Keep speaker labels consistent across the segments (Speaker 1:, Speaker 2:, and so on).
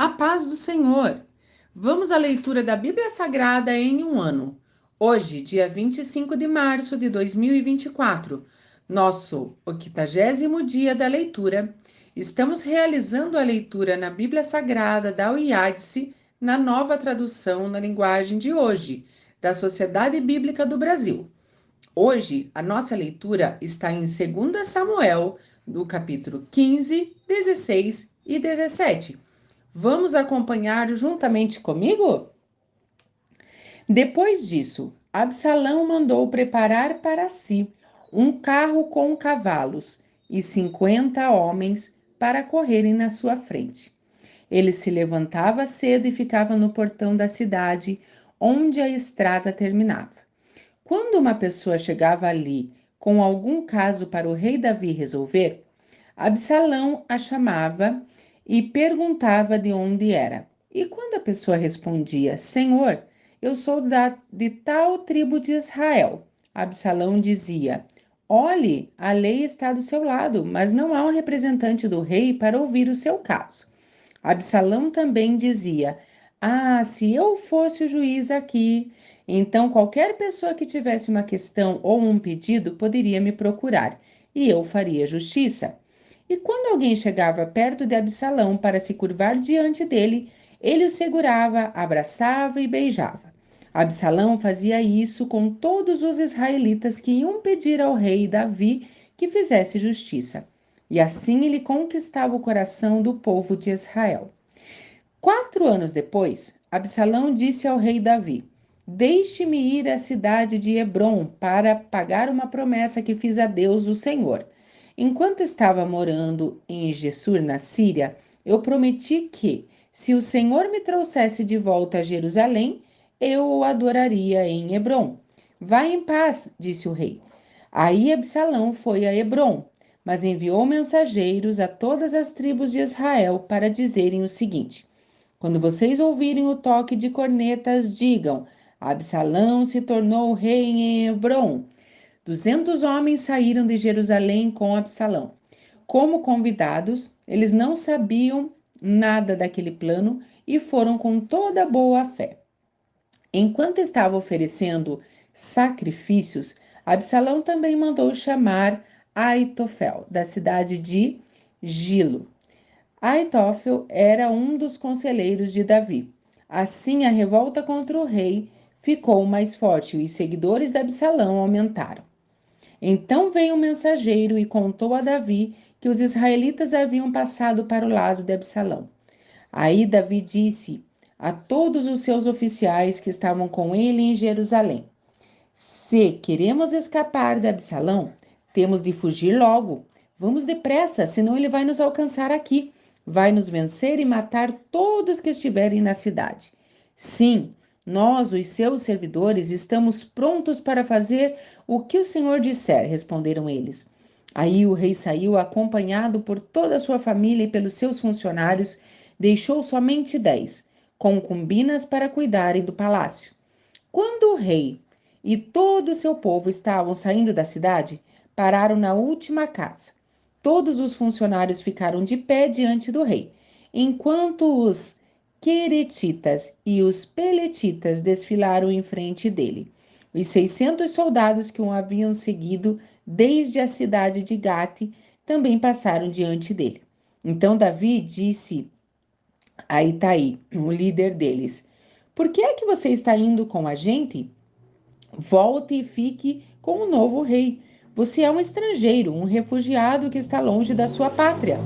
Speaker 1: A paz do Senhor. Vamos à leitura da Bíblia Sagrada em um ano. Hoje, dia 25 de março de 2024, nosso 80º dia da leitura. Estamos realizando a leitura na Bíblia Sagrada da UIADSE, na nova tradução na linguagem de hoje, da Sociedade Bíblica do Brasil. Hoje, a nossa leitura está em 2 Samuel, no capítulo 15, 16 e 17. Vamos acompanhar juntamente comigo? Depois disso, Absalão mandou preparar para si um carro com cavalos e 50 homens para correrem na sua frente. Ele se levantava cedo e ficava no portão da cidade, onde a estrada terminava. Quando uma pessoa chegava ali com algum caso para o rei Davi resolver, Absalão a chamava e perguntava de onde era. E quando a pessoa respondia: Senhor, eu sou de tal tribo de Israel, Absalão dizia: Olhe, a lei está do seu lado, mas não há um representante do rei para ouvir o seu caso. Absalão também dizia: Ah, se eu fosse o juiz aqui, então qualquer pessoa que tivesse uma questão ou um pedido poderia me procurar, e eu faria justiça. E quando alguém chegava perto de Absalão para se curvar diante dele, ele o segurava, abraçava e beijava. Absalão fazia isso com todos os israelitas que iam pedir ao rei Davi que fizesse justiça. E assim ele conquistava o coração do povo de Israel. 4 anos depois, Absalão disse ao rei Davi: Deixe-me ir à cidade de Hebrom para pagar uma promessa que fiz a Deus, o Senhor. Enquanto estava morando em Gessur, na Síria, eu prometi que, se o Senhor me trouxesse de volta a Jerusalém, eu o adoraria em Hebrom. Vá em paz, disse o rei. Aí Absalão foi a Hebrom, mas enviou mensageiros a todas as tribos de Israel para dizerem o seguinte: Quando vocês ouvirem o toque de cornetas, digam: Absalão se tornou rei em Hebrom. 200 homens saíram de Jerusalém com Absalão. Como convidados, eles não sabiam nada daquele plano e foram com toda boa fé. Enquanto estava oferecendo sacrifícios, Absalão também mandou chamar Aitofel, da cidade de Gilo. Aitófel era um dos conselheiros de Davi. Assim, a revolta contra o rei ficou mais forte e os seguidores de Absalão aumentaram. Então veio um mensageiro e contou a Davi que os israelitas haviam passado para o lado de Absalão. Aí Davi disse a todos os seus oficiais que estavam com ele em Jerusalém: Se queremos escapar de Absalão, temos de fugir logo. Vamos depressa, senão ele vai nos alcançar aqui. Vai nos vencer e matar todos que estiverem na cidade. Sim, nós, os seus servidores, estamos prontos para fazer o que o Senhor disser, responderam eles. Aí o rei saiu acompanhado por toda a sua família e pelos seus funcionários, deixou somente 10 concubinas para cuidarem do palácio. Quando o rei e todo o seu povo estavam saindo da cidade, pararam na última casa. Todos os funcionários ficaram de pé diante do rei, enquanto os queretitas e os peletitas desfilaram em frente dele. Os 600 soldados que o haviam seguido desde a cidade de Gate também passaram diante dele. Então Davi disse a Itai, o líder deles: Por que é que você está indo com a gente? Volte e fique com o novo rei. Você é um estrangeiro, um refugiado que está longe da sua pátria.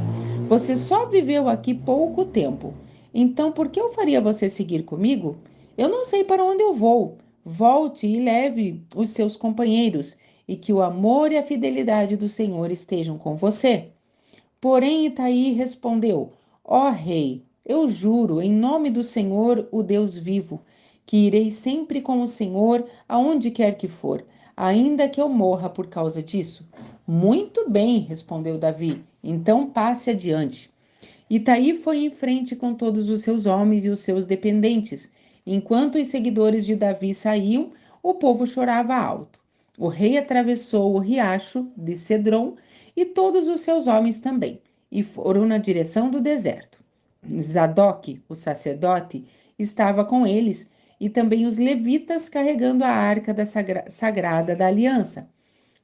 Speaker 1: Você só viveu aqui pouco tempo. Então, por que eu faria você seguir comigo? Eu não sei para onde eu vou. Volte e leve os seus companheiros, e que o amor e a fidelidade do Senhor estejam com você. Porém, Itaí respondeu: Ó rei, eu juro, em nome do Senhor, o Deus vivo, que irei sempre com o Senhor aonde quer que for, ainda que eu morra por causa disso. Muito bem, respondeu Davi. Então passe adiante. Itaí foi em frente com todos os seus homens e os seus dependentes. Enquanto os seguidores de Davi saíam, o povo chorava alto. O rei atravessou o riacho de Cedron e todos os seus homens também, e foram na direção do deserto. Zadok, o sacerdote, estava com eles, e também os levitas carregando a arca sagrada da aliança.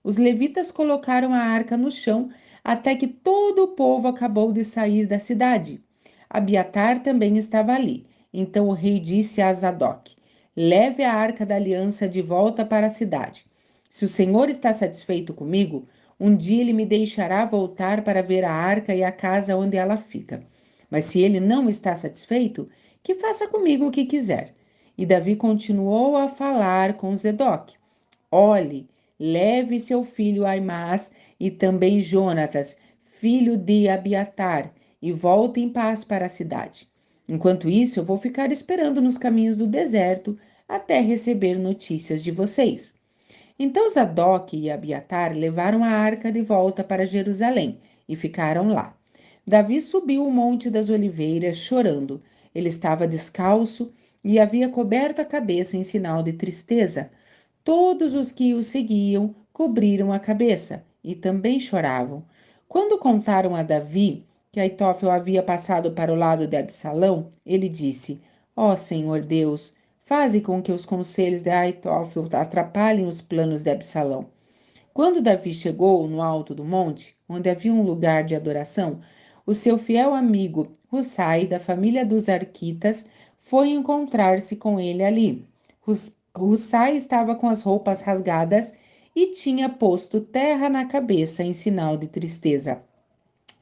Speaker 1: Os levitas colocaram a arca no chão até que todo o povo acabou de sair da cidade. Abiatar também estava ali. Então o rei disse a Zadok: Leve a arca da aliança de volta para a cidade. Se o Senhor está satisfeito comigo, um dia ele me deixará voltar para ver a arca e a casa onde ela fica. Mas se ele não está satisfeito, que faça comigo o que quiser. E Davi continuou a falar com Zadok. Olhe, leve seu filho Aimás e também Jonatas, filho de Abiatar, e volte em paz para a cidade. Enquanto isso, eu vou ficar esperando nos caminhos do deserto até receber notícias de vocês. Então Zadok e Abiatar levaram a arca de volta para Jerusalém e ficaram lá. Davi subiu o Monte das Oliveiras chorando. Ele estava descalço e havia coberto a cabeça em sinal de tristeza. Todos os que o seguiam cobriram a cabeça e também choravam. Quando contaram a Davi que Aitófel havia passado para o lado de Absalão, ele disse: Ó Senhor Deus, faze com que os conselhos de Aitófel atrapalhem os planos de Absalão. Quando Davi chegou no alto do monte, onde havia um lugar de adoração, o seu fiel amigo Hussai, da família dos Arquitas, foi encontrar-se com ele ali. Hussai estava com as roupas rasgadas e tinha posto terra na cabeça em sinal de tristeza.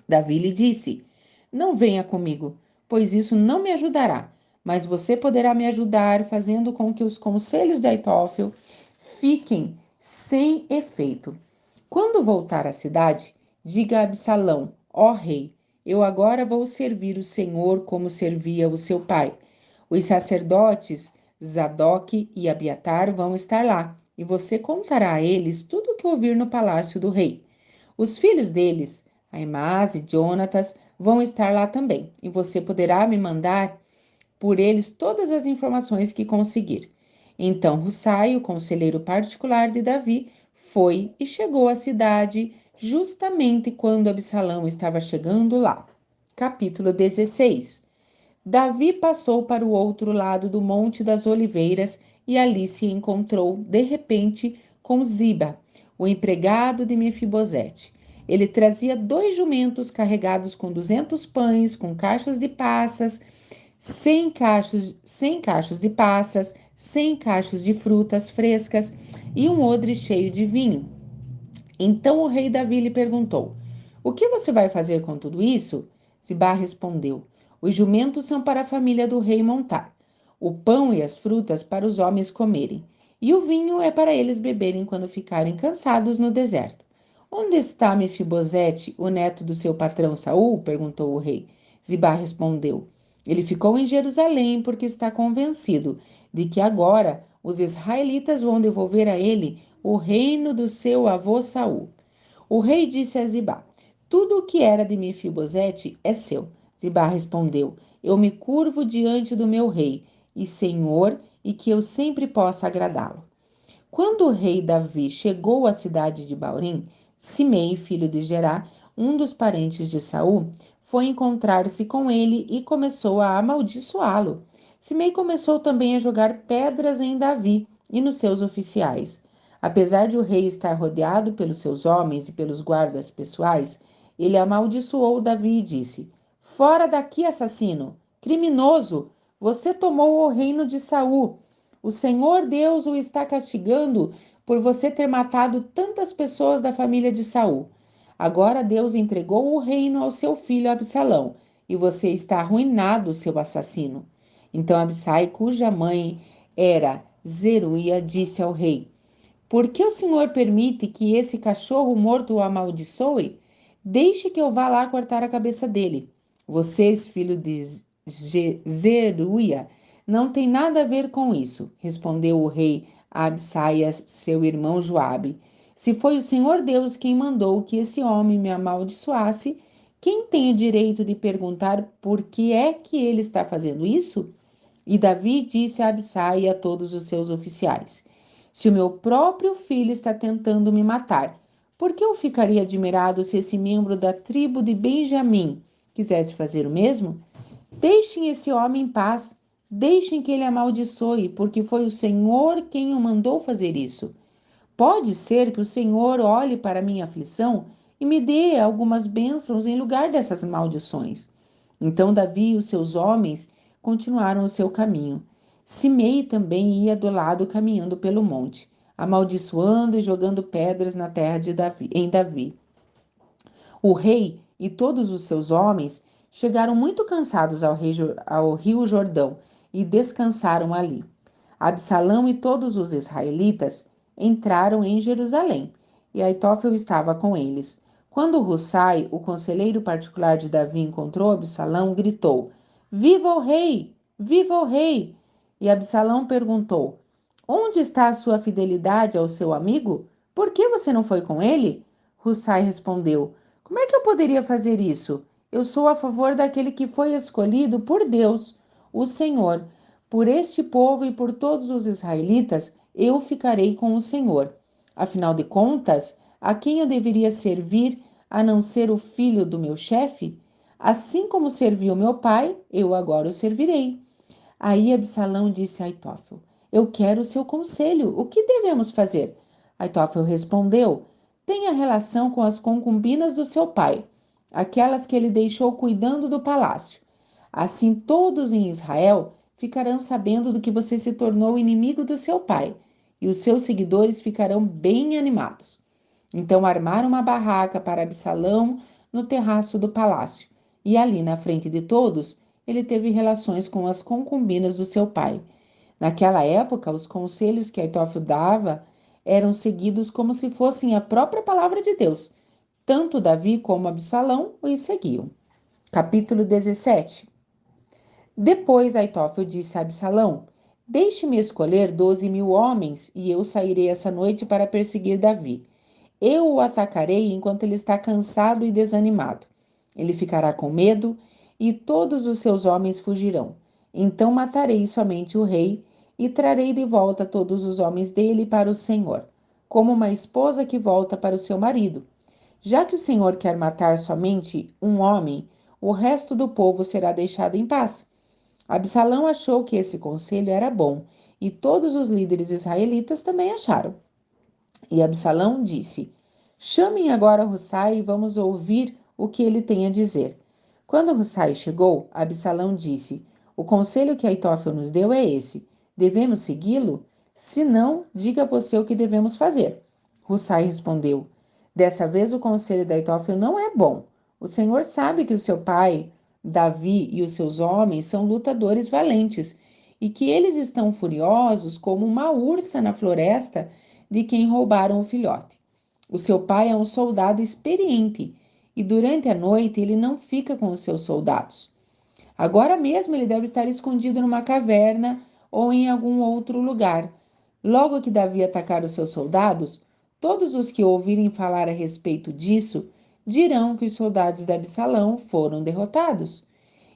Speaker 1: Davi lhe disse: Não venha comigo, pois isso não me ajudará, mas você poderá me ajudar fazendo com que os conselhos de Aitófel fiquem sem efeito. Quando voltar à cidade, diga a Absalão: Ó rei, eu agora vou servir o Senhor como servia o seu pai. Os sacerdotes Zadok e Abiatar vão estar lá, e você contará a eles tudo o que ouvir no palácio do rei. Os filhos deles, Aimás e Jonatas, vão estar lá também, e você poderá me mandar por eles todas as informações que conseguir. Então Hussai, o conselheiro particular de Davi, foi e chegou à cidade justamente quando Absalão estava chegando lá. Capítulo 16. Davi passou para o outro lado do Monte das Oliveiras e ali se encontrou, de repente, com Ziba, o empregado de Mefibosete. Ele trazia 2 jumentos carregados com 200 pães, com cachos de passas, 100 cachos de passas, 100 cachos de frutas frescas e um odre cheio de vinho. Então o rei Davi lhe perguntou: O que você vai fazer com tudo isso? Ziba respondeu: Os jumentos são para a família do rei montar, o pão e as frutas para os homens comerem, e o vinho é para eles beberem quando ficarem cansados no deserto. Onde está Mefibosete, o neto do seu patrão Saul? Perguntou o rei. Ziba respondeu: Ele ficou em Jerusalém porque está convencido de que agora os israelitas vão devolver a ele o reino do seu avô Saul. O rei disse a Ziba: Tudo o que era de Mefibosete é seu. Ziba respondeu: Eu me curvo diante do meu rei e senhor, e que eu sempre possa agradá-lo. Quando o rei Davi chegou à cidade de Baurim, Simei, filho de Gerá, um dos parentes de Saul, foi encontrar-se com ele e começou a amaldiçoá-lo. Simei começou também a jogar pedras em Davi e nos seus oficiais. Apesar de o rei estar rodeado pelos seus homens e pelos guardas pessoais, ele amaldiçoou Davi e disse: Fora daqui, assassino, criminoso! Você tomou o reino de Saul. O Senhor Deus o está castigando por você ter matado tantas pessoas da família de Saul. Agora Deus entregou o reino ao seu filho Absalão, e você está arruinado, seu assassino. Então Absai, cuja mãe era Zeruia, disse ao rei: Por que o Senhor permite que esse cachorro morto o amaldiçoe? Deixe que eu vá lá cortar a cabeça dele. Vocês, filho de Zeruia, não tem nada a ver com isso, respondeu o rei a Absai, seu irmão Joabe. Se foi o Senhor Deus quem mandou que esse homem me amaldiçoasse, quem tem o direito de perguntar por que é que ele está fazendo isso? E Davi disse a Absai e a todos os seus oficiais: Se o meu próprio filho está tentando me matar, por que eu ficaria admirado se esse membro da tribo de Benjamim quisesse fazer o mesmo? Deixem esse homem em paz, deixem que ele amaldiçoe, porque foi o Senhor quem o mandou fazer isso. Pode ser que o Senhor olhe para minha aflição e me dê algumas bênçãos em lugar dessas maldições. Então Davi e os seus homens continuaram o seu caminho. Simei também ia do lado caminhando pelo monte, amaldiçoando e jogando pedras na terra de Davi, em Davi. O rei e todos os seus homens chegaram muito cansados ao rio Jordão e descansaram ali. Absalão e todos os israelitas entraram em Jerusalém, e Aitófel estava com eles. Quando Hussai, o conselheiro particular de Davi, encontrou Absalão, gritou: Viva o rei! Viva o rei! E Absalão perguntou: Onde está a sua fidelidade ao seu amigo? Por que você não foi com ele? Hussai respondeu: Como é que eu poderia fazer isso? Eu sou a favor daquele que foi escolhido por Deus, o Senhor. Por este povo e por todos os israelitas, eu ficarei com o Senhor. Afinal de contas, a quem eu deveria servir a não ser o filho do meu chefe? Assim como servi o meu pai, eu agora o servirei. Aí Absalão disse a Aitófel: Eu quero o seu conselho. O que devemos fazer? Aitófel respondeu: Tenha relação com as concubinas do seu pai, aquelas que ele deixou cuidando do palácio. Assim todos em Israel ficarão sabendo do que você se tornou inimigo do seu pai, e os seus seguidores ficarão bem animados. Então armaram uma barraca para Absalão no terraço do palácio, e ali na frente de todos, ele teve relações com as concubinas do seu pai. Naquela época, os conselhos que Aitófel dava eram seguidos como se fossem a própria palavra de Deus. Tanto Davi como Absalão os seguiam. Capítulo 17. Depois Aitófel disse a Absalão: Deixe-me escolher 12.000 homens, e eu sairei essa noite para perseguir Davi. Eu o atacarei enquanto ele está cansado e desanimado. Ele ficará com medo e todos os seus homens fugirão. Então matarei somente o rei e trarei de volta todos os homens dele para o Senhor, como uma esposa que volta para o seu marido. Já que o Senhor quer matar somente um homem, o resto do povo será deixado em paz. Absalão achou que esse conselho era bom e todos os líderes israelitas também acharam. E Absalão disse: Chamem agora Hussai e vamos ouvir o que ele tem a dizer. Quando Hussai chegou, Absalão disse: O conselho que Aitófel nos deu é esse. Devemos segui-lo? Se não, diga você o que devemos fazer. Hussai respondeu: Dessa vez o conselho de Aitófel não é bom. O Senhor sabe que o seu pai, Davi e os seus homens são lutadores valentes e que eles estão furiosos como uma ursa na floresta de quem roubaram o filhote. O seu pai é um soldado experiente e durante a noite ele não fica com os seus soldados. Agora mesmo ele deve estar escondido numa caverna ou em algum outro lugar. Logo que Davi atacar os seus soldados, todos os que ouvirem falar a respeito disso dirão que os soldados de Absalão foram derrotados.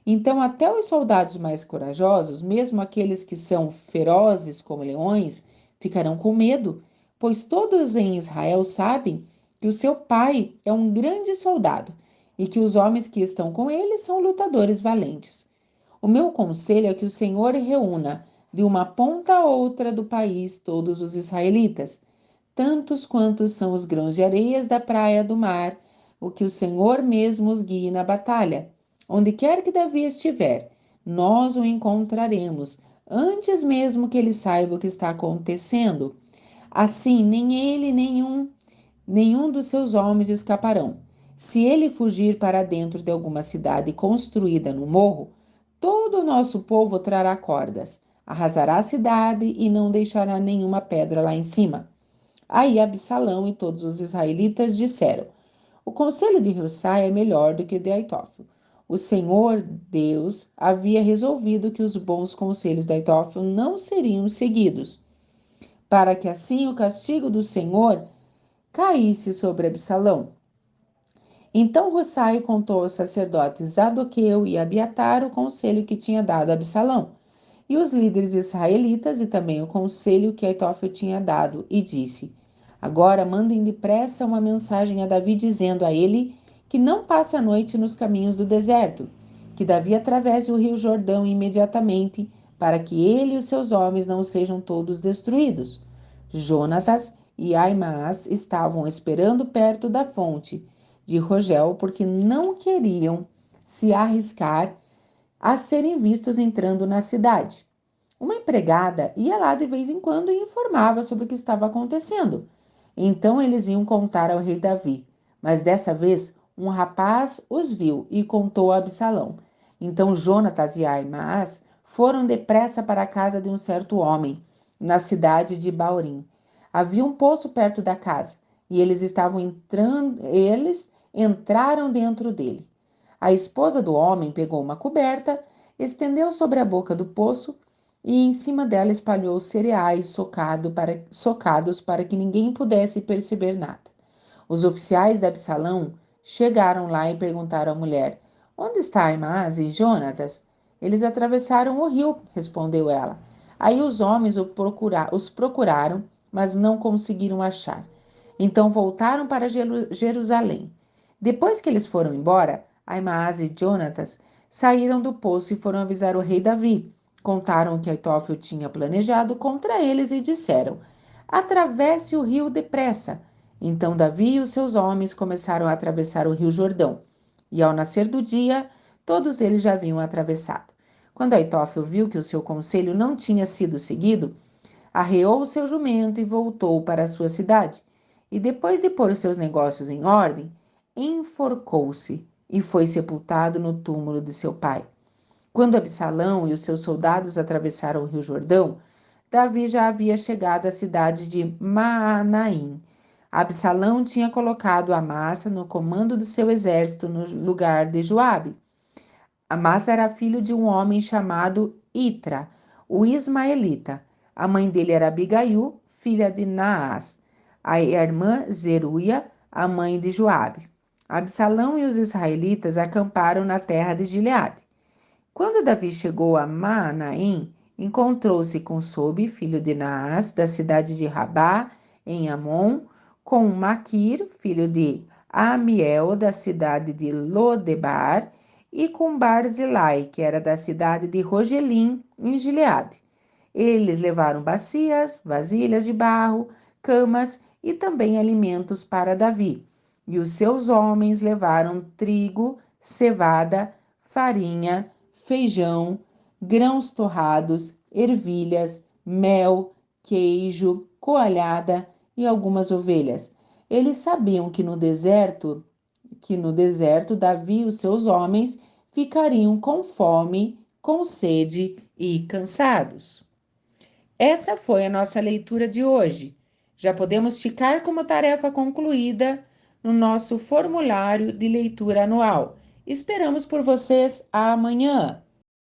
Speaker 1: Então, até os soldados mais corajosos, mesmo aqueles que são ferozes como leões, ficarão com medo, pois todos em Israel sabem que o seu pai é um grande soldado e que os homens que estão com ele são lutadores valentes. O meu conselho é que o Senhor reúna de uma ponta a outra do país todos os israelitas, tantos quantos são os grãos de areias da praia do mar, o que o Senhor mesmo os guie na batalha. Onde quer que Davi estiver, nós o encontraremos, antes mesmo que ele saiba o que está acontecendo. Assim, nem ele, nenhum dos seus homens escaparão. Se ele fugir para dentro de alguma cidade construída no morro, todo o nosso povo trará cordas, arrasará a cidade e não deixará nenhuma pedra lá em cima. Aí Absalão e todos os israelitas disseram: O conselho de Hussai é melhor do que o de Aitófel. O Senhor Deus havia resolvido que os bons conselhos de Aitófel não seriam seguidos, para que assim o castigo do Senhor caísse sobre Absalão. Então Hussai contou aos sacerdotes Zadoqueu e Abiatar o conselho que tinha dado a Absalão, e os líderes israelitas e também o conselho que Aitófel tinha dado, e disse: Agora mandem depressa uma mensagem a Davi dizendo a ele que não passe a noite nos caminhos do deserto, que Davi atravesse o rio Jordão imediatamente, para que ele e os seus homens não sejam todos destruídos. Jonatas e Aimaas estavam esperando perto da fonte de Rogel, porque não queriam se arriscar a serem vistos entrando na cidade. Uma empregada ia lá de vez em quando e informava sobre o que estava acontecendo. Então eles iam contar ao rei Davi. Mas dessa vez, um rapaz os viu e contou a Absalão. Então Jonatas e Aimaas foram depressa para a casa de um certo homem, na cidade de Baurim. Havia um poço perto da casa, e eles entraram dentro dele. A esposa do homem pegou uma coberta, estendeu sobre a boca do poço e em cima dela espalhou cereais socados para que ninguém pudesse perceber nada. Os oficiais de Absalão chegaram lá e perguntaram à mulher: Onde está Aimaas e Jonatas? Eles atravessaram o rio, respondeu ela. Aí os homens os procuraram, mas não conseguiram achar. Então voltaram para Jerusalém. Depois que eles foram embora, Aimaas e Jonatas saíram do poço e foram avisar o rei Davi. Contaram o que Aitófel tinha planejado contra eles e disseram: Atravesse o rio depressa. Então Davi e os seus homens começaram a atravessar o rio Jordão. E ao nascer do dia, todos eles já haviam atravessado. Quando Aitófel viu que o seu conselho não tinha sido seguido, arreou o seu jumento e voltou para a sua cidade. E depois de pôr os seus negócios em ordem, enforcou-se e foi sepultado no túmulo de seu pai. Quando Absalão e os seus soldados atravessaram o rio Jordão, Davi já havia chegado à cidade de Maanaim. Absalão tinha colocado Amasa no comando do seu exército no lugar de Joabe. Amasa era filho de um homem chamado Itra, o ismaelita. A mãe dele era Abigail, filha de Naás. A irmã Zeruia, a mãe de Joabe. Absalão e os israelitas acamparam na terra de Gileade. Quando Davi chegou a Maanaim, encontrou-se com Sobi, filho de Naás, da cidade de Rabá, em Amon, com Maquir, filho de Amiel, da cidade de Lodebar, e com Barzilai, que era da cidade de Rogelim, em Gileade. Eles levaram bacias, vasilhas de barro, camas e também alimentos para Davi. E os seus homens levaram trigo, cevada, farinha, feijão, grãos torrados, ervilhas, mel, queijo, coalhada e algumas ovelhas. Eles sabiam que no deserto Davi e os seus homens ficariam com fome, com sede e cansados. Essa foi a nossa leitura de hoje. Já podemos ficar como tarefa concluída no nosso formulário de leitura anual. Esperamos por vocês amanhã.